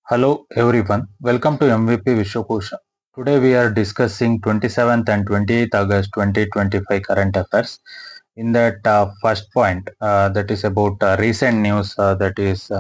Hello everyone, welcome to mvpvishwakosha. Today we are discussing 27th and 28th August 2025 current affairs. In that first point, that is about recent news that is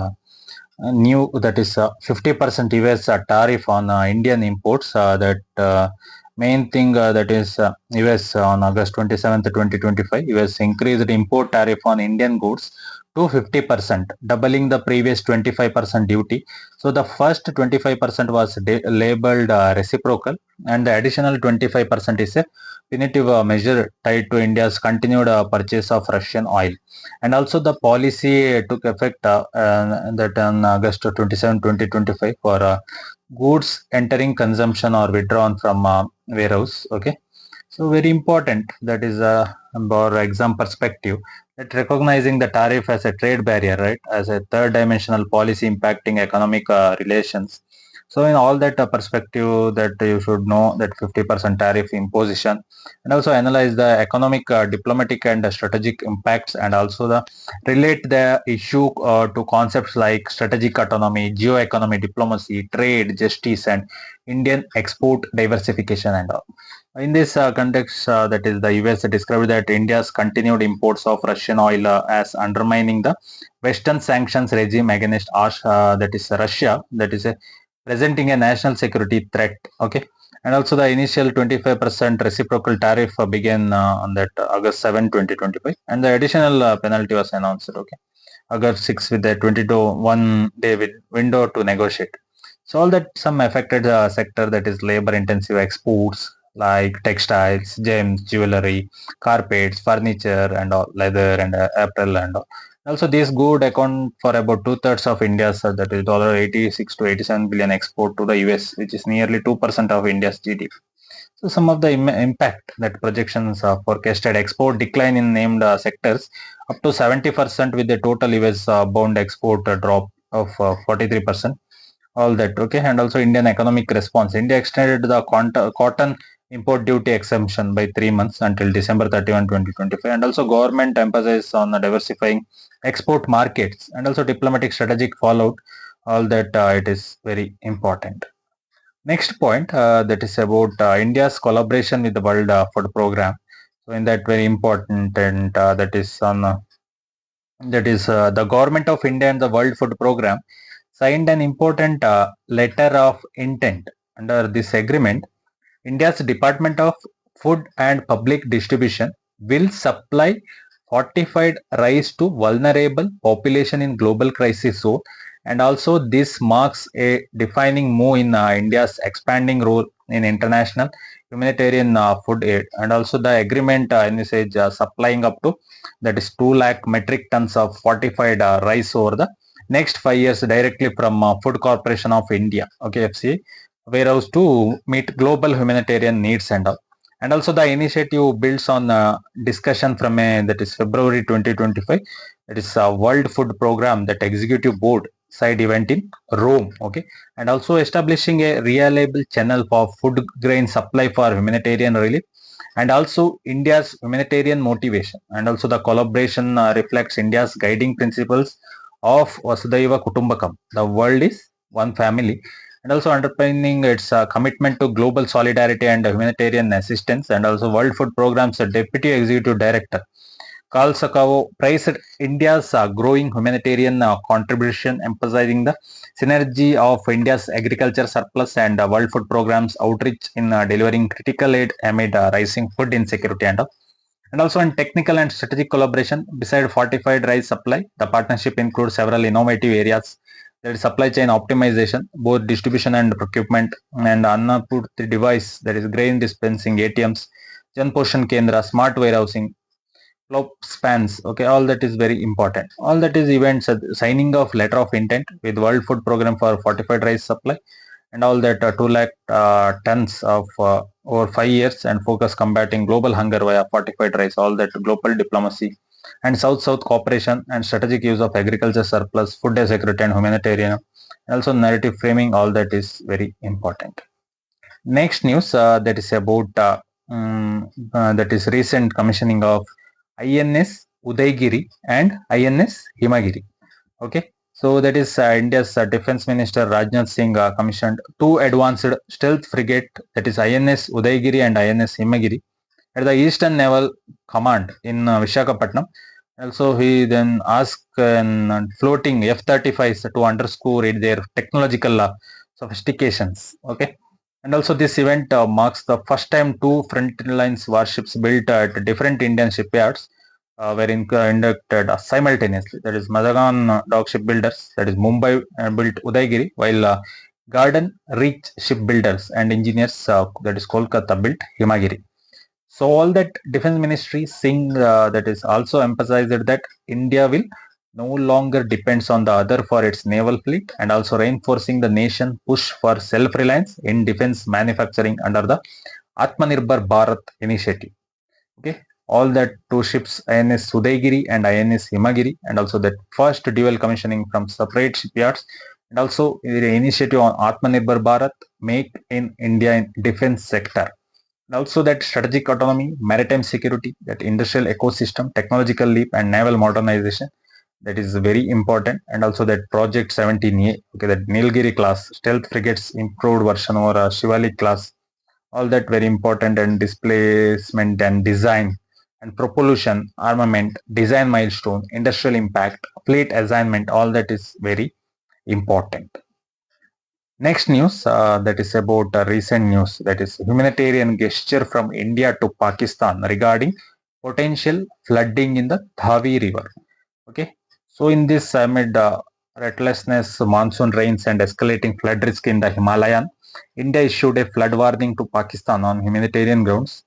new, that is 50% US tariff on Indian imports. That main thing that is US on August 27th, 2025, US increased import tariff on Indian goods to 50%, doubling the previous 25% duty. So the first 25% was labeled reciprocal, and the additional 25% is a punitive measure tied to India's continued purchase of Russian oil. And also the policy took effect that on August 27, 2025 for goods entering consumption or withdrawn from warehouse. Okay, so very important, that is for exam perspective, that recognizing the tariff as a trade barrier, right, as a third dimensional policy impacting economic relations. So in all that perspective, that you should know that 50% tariff imposition, and also analyze the economic, diplomatic and strategic impacts, and also the relate the issue to concepts like strategic autonomy, geoeconomy, diplomacy, trade, justice, and Indian export diversification and all. In this context, that is the US described that India's continued imports of Russian oil as undermining the Western sanctions regime against that is Russia, that is presenting a national security threat. Okay, and also the initial 25% reciprocal tariff began on that August 7, 2025, and the additional penalty was announced. Okay, August 6 with a 22 1 day window to negotiate. So all that some affected sector, that is labor intensive exports like textiles, gems, jewelry, carpets, furniture, and all, leather and apparel and all. Also, these goods account for about two-thirds of India's, that is $86 to 87 billion export to the US, which is nearly 2% of India's GDP. So some of the impact that projections forecasted export decline in named sectors up to 70% with the total US bound export drop of 43%. All that. Okay, and also Indian economic response. India extended the cotton import duty exemption by 3 months until December 31, 2025, and also government emphasizes on diversifying export markets, and also diplomatic strategic fallout. All that it is very important. Next point, that is about India's collaboration with the World Food Program. So in that very important, and that is on the government of India and the World Food Program signed an important letter of intent. Under this agreement, India's Department of Food and Public Distribution will supply fortified rice to vulnerable population in global crisis zone, and also this marks a defining move in India's expanding role in international humanitarian food aid. And also the agreement envisage supplying up to, that is 2 lakh metric tons of fortified rice over the next 5 years directly from Food Corporation of India, okay, FCA warehouse, to meet global humanitarian needs and all. And also the initiative builds on discussion from that is February 2025, that is a World Food Program, that executive board side event in Rome. Okay, and also establishing a reliable channel for food grain supply for humanitarian relief, and also India's humanitarian motivation. And also the collaboration reflects India's guiding principles of Vasudhaiva Kutumbakam, the world is one family, and also underpinning its commitment to global solidarity and humanitarian assistance. And also World Food Programme's Deputy Executive Director Carl Sakavo praised India's growing humanitarian contribution, emphasizing the synergy of India's agriculture surplus and World Food Programme's outreach in delivering critical aid amid rising food insecurity and all. And also in technical and strategic collaboration, beside fortified rice supply, the partnership includes several innovative areas, that is supply chain optimization, both distribution and procurement, and Annapurti device, that is grain dispensing ATMs, Jan Poshan Kendra, smart warehousing, spans. Okay, all that is very important. All that is events, signing of letter of intent with World Food Program for fortified rice supply, and all that 2 lakh tons of over 5 years, and focus combating global hunger via fortified rice. All that global diplomacy and South-South cooperation and strategic use of agriculture surplus, food security and humanitarian, and also narrative framing. All that is very important. Next news, that is about that is recent commissioning of INS Udaygiri and INS Himagiri. Okay, So that is India's Defense Minister Rajnath Singh commissioned two advanced stealth frigate, that is INS Udaygiri and INS Himagiri, at the Eastern Naval Command in Visakhapatnam. Also, he then asked floating F-35s to underscore their technological sophistications. Okay, and also this event marks the first time two frontlines warships built at different Indian shipyards were inducted simultaneously. That is Mazagon Dock Shipbuilders, that is Mumbai built Udaygiri, while Garden Reach Shipbuilders and Engineers, that is Kolkata built Himagiri. So all that Defense Ministry Singh that is also emphasized that India will no longer depends on the other for its naval fleet, and also reinforcing the nation push for self-reliance in defense manufacturing under the Atmanirbhar Bharat initiative. Okay, all that two ships INS Udaygiri and INS Himagiri, and also that first dual commissioning from separate shipyards, and also the initiative on Atmanirbhar Bharat, make in India in defense sector. And also that strategic autonomy, maritime security, that industrial ecosystem, technological leap, and naval modernization, that is very important. And also that Project 17A, okay, that Nilgiri class stealth frigates improved version, or Shivalik class, all that very important. And displacement and design and propulsion, armament, design milestone, industrial impact, fleet assignment, all that is very important. Next news, that is about recent news, that is humanitarian gesture from India to Pakistan regarding potential flooding in the Tawiriver. Okay, so in this amid recklessness, monsoon rains, and escalating flood risk in the Himalayan, India issued a flood warning to Pakistan on humanitarian grounds,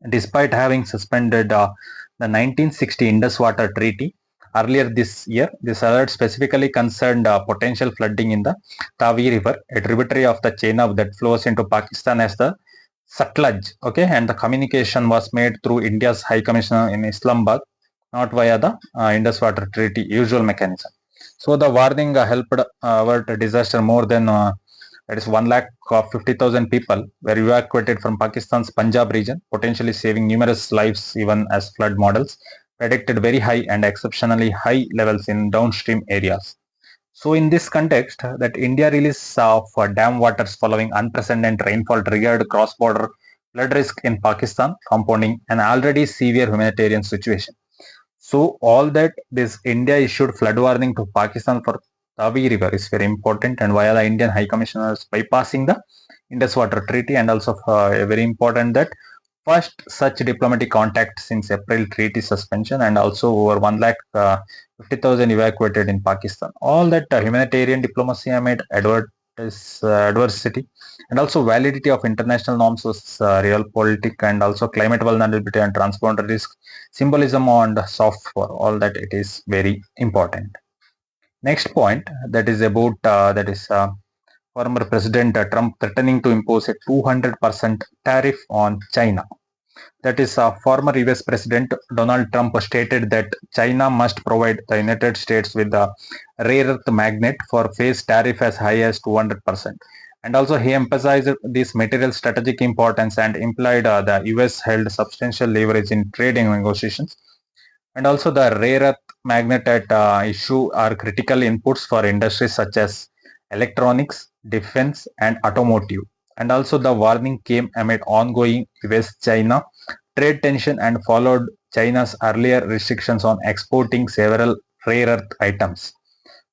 despite having suspended the 1960 Induswatertreaty. Earlier this year, this alert specifically concerned potential flooding in the Tavi River, a tributary of the Chenab that flows into Pakistan as the Satluj. Okay, and the communication was made through India's High Commissioner in Islamabad, not via the Indus Water Treaty usual mechanism. So the warning helped avert a disaster. More than that is 1,50,000 people were evacuated from Pakistan's Punjab region, potentially saving numerous lives, even as flood models predicted very high and exceptionally high levels in downstream areas. So in this context, that India release of dam waters following unprecedented rainfall triggered cross-border flood risk in Pakistan, compounding an already severe humanitarian situation. So all that this India issued flood warning to Pakistan for Tavi River is very important, and via the Indian High Commissioners bypassing the Indus Water Treaty, and also very important that first such diplomatic contact since April treaty suspension, and also over 1,50,000 evacuated in Pakistan. All that humanitarian diplomacy amid adversity, and also validity of international norms was realpolitik, and also climate vulnerability and transponder risk, symbolism and soft power. All that it is very important. Next point, that is about former President Trump threatening to impose a 200% tariff on China. That is, former US President Donald Trump stated that China must provide the United States with a rare earth magnet for face tariff as high as 200%. And also he emphasized this material strategic importance and implied the US held substantial leverage in trading negotiations. And also the rare earth magnet at issue are critical inputs for industries such as electronics, defense, and automotive. And also the warning came amid ongoing US-China trade tension and followed China's earlier restrictions on exporting several rare earth items.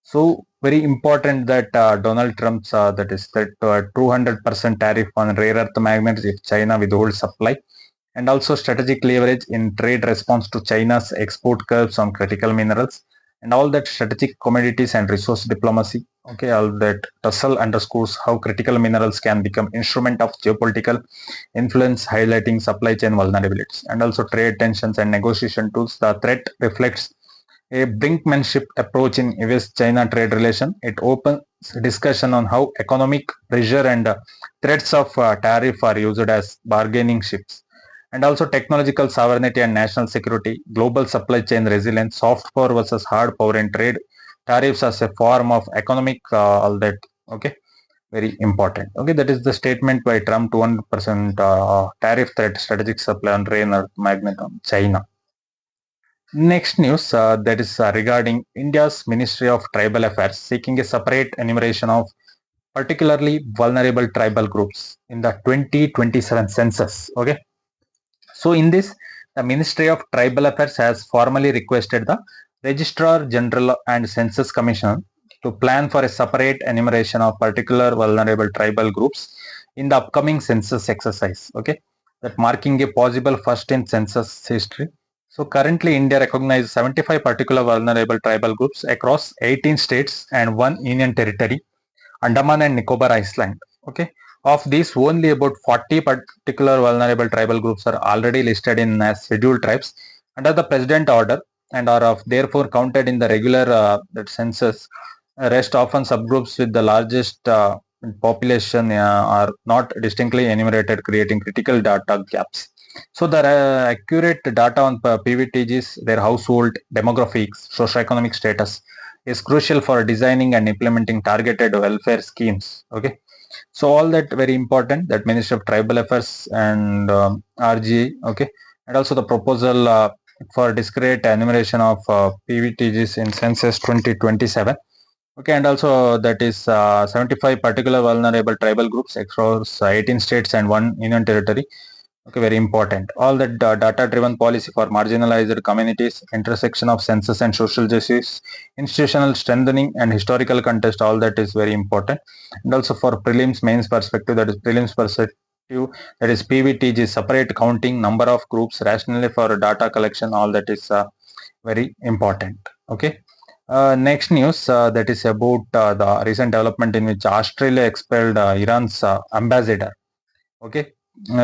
So very important that Donald Trump's that is that 200% tariff on rare earth magnets if China withholds supply, and also strategic leverage in trade response to China's export curbs on critical minerals, and all that strategic commodities and resource diplomacy. Okay, all that tussle underscores how critical minerals can become instrument of geopolitical influence, highlighting supply chain vulnerabilities, and also trade tensions and negotiation tools. The threat reflects a brinkmanship approach in US-China trade relation. It opens discussion on how economic pressure and threats of tariff are used as bargaining chips, and also technological sovereignty and national security, global supply chain resilience, soft power versus hard power in trade, tariffs as a form of economic all that. Okay, very important. Okay, that is the statement by Trump, 200% tariff threat, strategic supply on rare earth magnet on China. Next news that is regarding India's Ministry of Tribal Affairs seeking a separate enumeration of particularly vulnerable tribal groups in the 2027 census. Okay, so in this, the Ministry of Tribal Affairs has formally requested the Registrar General and Census Commission to plan for a separate enumeration of particular vulnerable tribal groups in the upcoming census exercise. Okay, that marking a possible first in census history. So currently, India recognizes 75 particular vulnerable tribal groups across 18 states and one union territory, Andaman and Nicobar Island. Okay, of these, only about 40 particular vulnerable tribal groups are already listed in as scheduled tribes under the President order and are therefore counted in the regular census. Rest often subgroups with the largest population are not distinctly enumerated, creating critical data gaps. So the accurate data on PVTGs, their household demographics, socioeconomic status, is crucial for designing and implementing targeted welfare schemes. Okay, so all that very important, that Ministry of Tribal Affairs and RGA. Okay, and also the proposal for discrete enumeration of PVTGs in census 2027. Okay, and also that is 75 particular vulnerable tribal groups across 18 states and one union territory. Okay, very important. All that data-driven policy for marginalized communities, intersection of census and social justice, institutional strengthening and historical context, all that is very important. And also for prelims mains perspective, that is prelims perspective, that is PVTG, separate counting, number of groups, rationally for data collection, all that is very important. Okay. Next news that is about the recent development in which Australia expelled Iran's ambassador. Okay,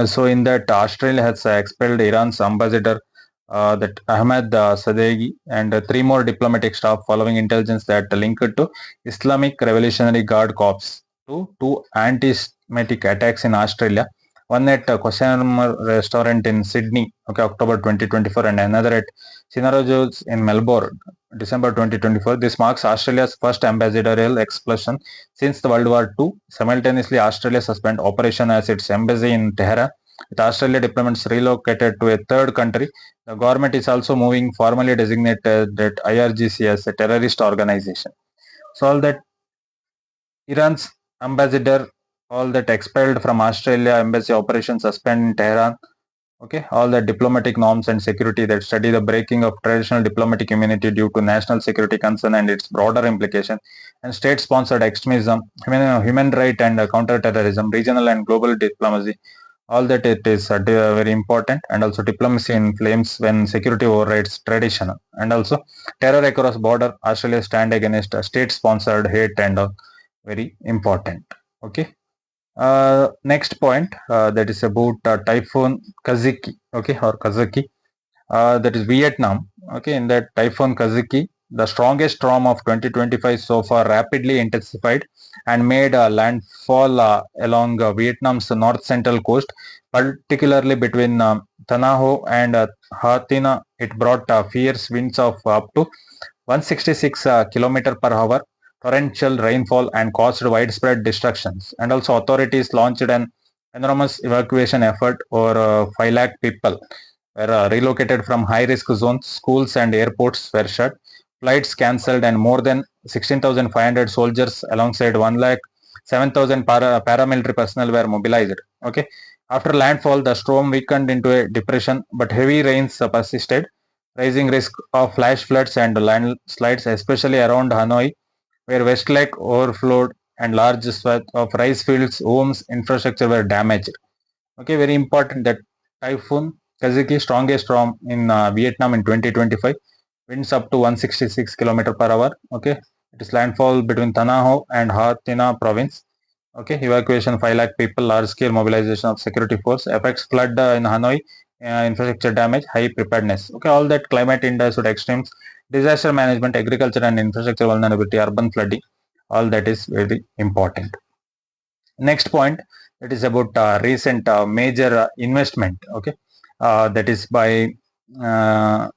so in that, Australia has expelled Iran's ambassador, that Ahmed Sadeghi, and three more diplomatic staff following intelligence that linked to Islamic Revolutionary Guard Corps to two anti-Semitic attacks in Australia. One at Questionnaire restaurant in Sydney, okay, October 2024, and another at Cinnarojo's in Melbourne, December 2024. This marks Australia's first ambassadorial expulsion since the World War II. Simultaneously, Australia suspended operation as its embassy in Tehran, with Australia diplomats relocated to a third country. The government is also moving formally designated that IRGC as a terrorist organization. So all that Iran's ambassador, all that expelled from Australia, embassy operation suspended in Tehran. Okay, all the diplomatic norms and security that study the breaking of traditional diplomatic immunity due to national security concern and its broader implication, and state-sponsored extremism, human right and counter-terrorism, regional and global diplomacy, all that it is very important. And also diplomacy in flames when security overrides traditional, and also terror across border, Australia stand against state-sponsored hate and very important. Okay. Next point that is about typhoon Kazaki, okay, or Kazaki, that is Vietnam. Okay, in that typhoon Kazaki, the strongest storm of 2025 so far, rapidly intensified and made landfall along Vietnam's north central coast, particularly between Tha Ho and Ha Tina. It brought fierce winds of up to 166 km per hour, torrential rainfall, and caused widespread destructions. And also authorities launched an enormous evacuation effort. Over 5 lakh people were relocated from high-risk zones. Schools and airports were shut, flights cancelled, and more than 16,500 soldiers alongside 1,07,000 paramilitary personnel were mobilized. Okay. After landfall, the storm weakened into a depression, but heavy rains persisted, raising risk of flash floods and landslides, especially around Hanoi, where West Lake overflowed and large swaths of rice fields, homes, infrastructure were damaged. Okay, very important that typhoon Kazaki, strongest storm in Vietnam in 2025, winds up to 166 km per hour. Okay, it is landfall between Tha Ho and Ha Tina province. Okay, evacuation 5 lakh people, large scale mobilization of security force, affects flood in Hanoi, infrastructure damage, high preparedness. Okay, all that climate induced extremes, disaster management, agriculture and infrastructure vulnerability, urban flooding, all that is very important. Next point, that is about recent major investment. Okay, that is by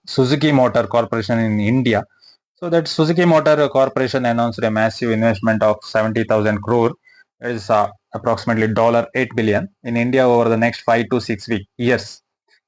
Suzuki Motor Corporation in India. So that Suzuki Motor Corporation announced a massive investment of 70,000 crore, that is approximately $8 billion in India over the next 5 to 6 years.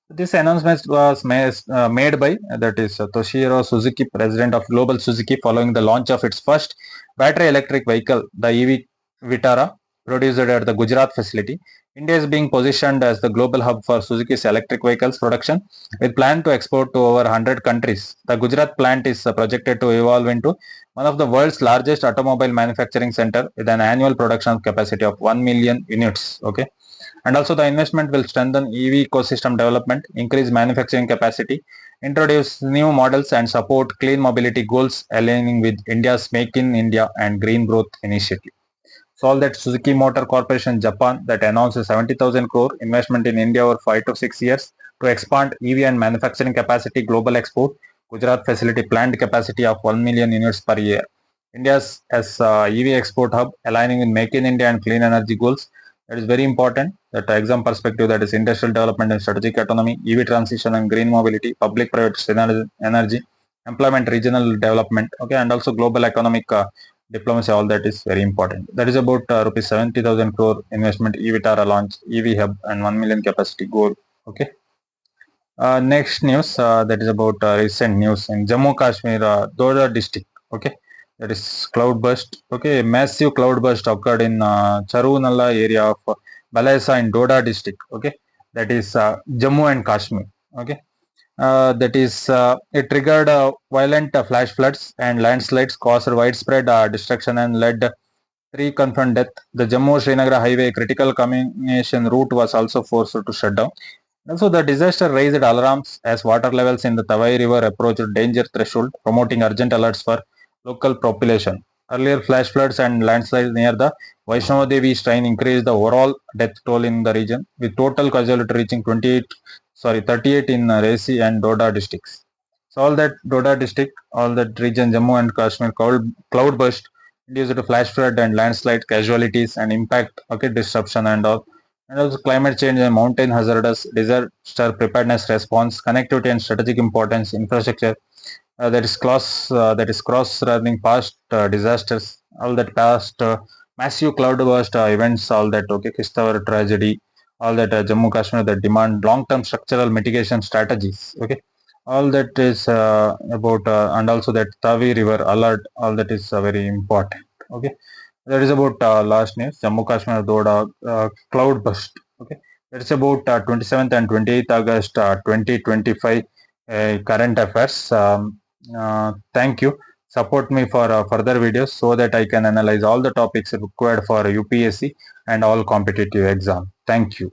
This announcement was made by that is Toshiro Suzuki, president of Global Suzuki, following the launch of its first battery electric vehicle, the EV Vitara, produced at the Gujarat facility. India is being positioned as the global hub for Suzuki's electric vehicles production, with plan to export to over 100 countries. The Gujarat plant is projected to evolve into one of the world's largest automobile manufacturing center with an annual production capacity of 1 million units. Okay. And also the investment will strengthen EV ecosystem development, increase manufacturing capacity, introduce new models and support clean mobility goals aligning with India's Make in India and Green Growth Initiative. So all that Suzuki Motor Corporation Japan that announced a 70,000 crore investment in India over 5 to 6 years to expand EV and manufacturing capacity global export. Gujarat facility planned capacity of 1 million units per year. India's as EV export hub aligning with Make in India and clean energy goals. That is very important. That exam perspective, that is industrial development and strategic autonomy, EV transition and green mobility, public-private energy, employment, regional development, okay, and also global economic diplomacy. All that is very important. That is about rupees 70,000 crore investment, EVTARA launch, EV hub, and 1 million capacity goal. Okay. Next news, that is about recent news in Jammu Kashmir, Doda district. Okay. That is cloudburst. Okay, a massive cloudburst occurred in Charunalla area of Balaisa in Doda district. Okay, that is Jammu and Kashmir. Okay, that is it triggered violent flash floods and landslides, caused widespread destruction and led 3 confirmed death. The Jammu-Srinagar highway critical communication route was also forced to shut down. Also, the disaster raised alarms as water levels in the Tawiriver approached danger threshold, promoting urgent alerts for local population. Earlier flash floods and landslides near the Vaishnava Devi shrine increased the overall death toll in the region, with total casualty reaching 38 in Resi and Doda districts. So all that Doda district, all that region, Jammu and Kashmir cloudburst induced to flash flood and landslide casualties and impact, okay, disruption and all. And also climate change and mountain hazardous disaster preparedness response, connectivity and strategic importance, infrastructure that is cross running past disasters, all that past massive cloudburst events, all that, okay, Kistawar tragedy, all that Jammu Kashmir that demand long-term structural mitigation strategies. Okay, all that is about and also that Tawiriver alert, all that is very important. Okay, that is about last news, Jammu Kashmir Doda cloudburst. Okay, that is about 27th and 28th August 2025 current affairs. Thank you. Support me for further videos so that I can analyze all the topics required for UPSC and all competitive exam. Thank you.